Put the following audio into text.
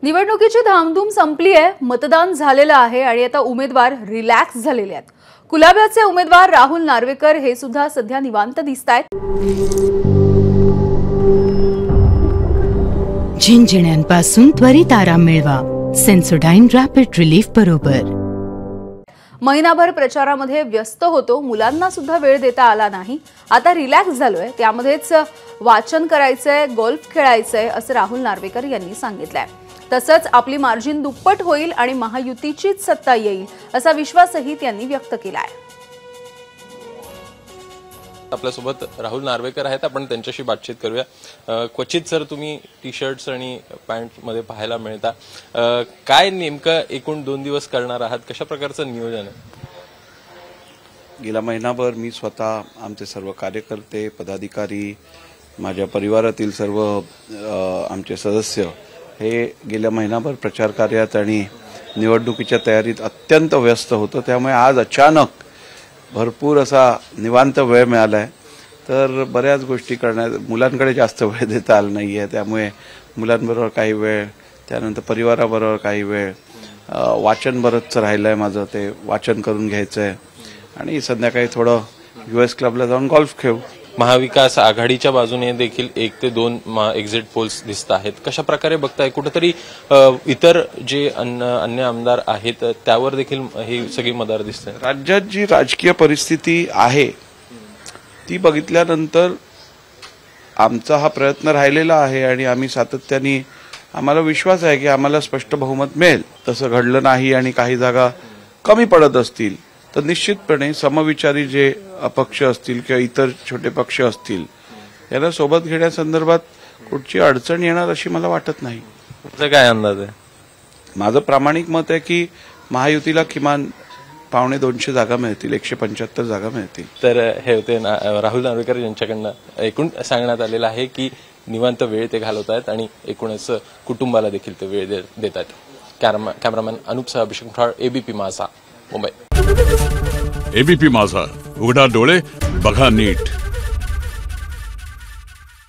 निवडणुकीची धामधूम संपली आहे, मतदान झालेलं आहे आणि आता उमेदवार रिलॅक्स झालेले आहेत। कुलाब्याचे उमेदवार राहुल नार्वेकर हे सुद्धा सध्या निवांत दिसतायत। झिंझिण्यांपासून त्वरित आराम मिळवा सेन्सोडाइन रॅपिड रिलीफ बरोबर। महिनाभर प्रचारामध्ये व्यस्त होतो, मुलांना सुद्धा वेळ देता आला नाही। आता रिलॅक्स झालोय, त्यामध्येच वाचन करायचंय, गोल्फ खेळायचंय असं राहुल नार्वेकर यांनी सांगितलंय। तसंच आपली मार्जिन दुप्पट होईल आणि महायुतीचीच सत्ता येईल असा विश्वासही त्यांनी व्यक्त केलाय। आपल्यासोबत राहुल नार्वेकर आहेत, आपण त्यांच्याशी बातचीत करूया। क्वचित सर तुम्ही टी शर्ट्स आणि पॅन्ट मध्ये पाहायला मिळता, काय नेमकं एकूण 2 दिवस करणार आहात, कशा प्रकारचं नियोजन आहे? गेला महिनाभर मी स्वतः, आमचे सर्व कार्यकर्ते, पदाधिकारी, माझ्या परिवारातील सर्व आमचे सदस्य हे गेल्या महिनाभर प्रचार कार्यात आणि निवडणुकीच्या तयारीत अत्यंत व्यस्त होतो। त्यामुळे आज अचानक भरपूर असा निवांत वेळ मिळालाय, तर बऱ्याच गोष्टी करण्यात मुलांकडे जास्त वेळ देता आला नाहीये। त्यामुळे मुलांबरोबर काही वेळ, त्यानंतर परिवाराबरोबर काही वेळ, वाचन बरंच राहिलंय माझं, ते वाचन करून घ्यायचंय आणि संध्याकाळी थोडं US क्लबला जाऊन गोल्फ खेळू। महाविकास आघाडीच्या बाजूने देखील 1 ते 2 एक्झिट पोल्स दिसत आहेत, कशा प्रकारे बघताय? कुठेतरी इतर जे अन्य आमदार आहेत त्यावर देखील ही सगळी मदार दिसते। राज्यात जी राजकीय परिस्थिती आहे ती बघितल्यानंतर आमचा हा प्रयत्न राहिलेला आहे आणि आम्ही सातत्याने, आम्हाला विश्वास आहे की आम्हाला स्पष्ट बहुमत मिळेल। तसं घडलं नाही आणि काही जागा कमी पडत असतील तर निश्चितपणे समविचारी जे अपक्ष असतील किंवा इतर छोटे पक्ष असतील यांना सोबत घेण्यासंदर्भात कुठची अडचण येणार अशी मला वाटत नाही। तुमचा काय अंदाज आहे? माझं प्रामाणिक मत आहे की महायुतीला किमान 250 जागा मिळतील, 175 जागा मिळतील। तर हे होते राहुल नार्वेकर यांच्याकडनं एकूण सांगण्यात आलेलं आहे की निवांत वेळ ते घालवत आहेत आणि एकूणच कुटुंबाला देखील ते वेळ देत आहेत। कॅमेरामॅन अनुपसह अभिषेक मुठाळ, ABP माझा, मुंबई। ABP माझा, उघडा डोळे बघा नीट।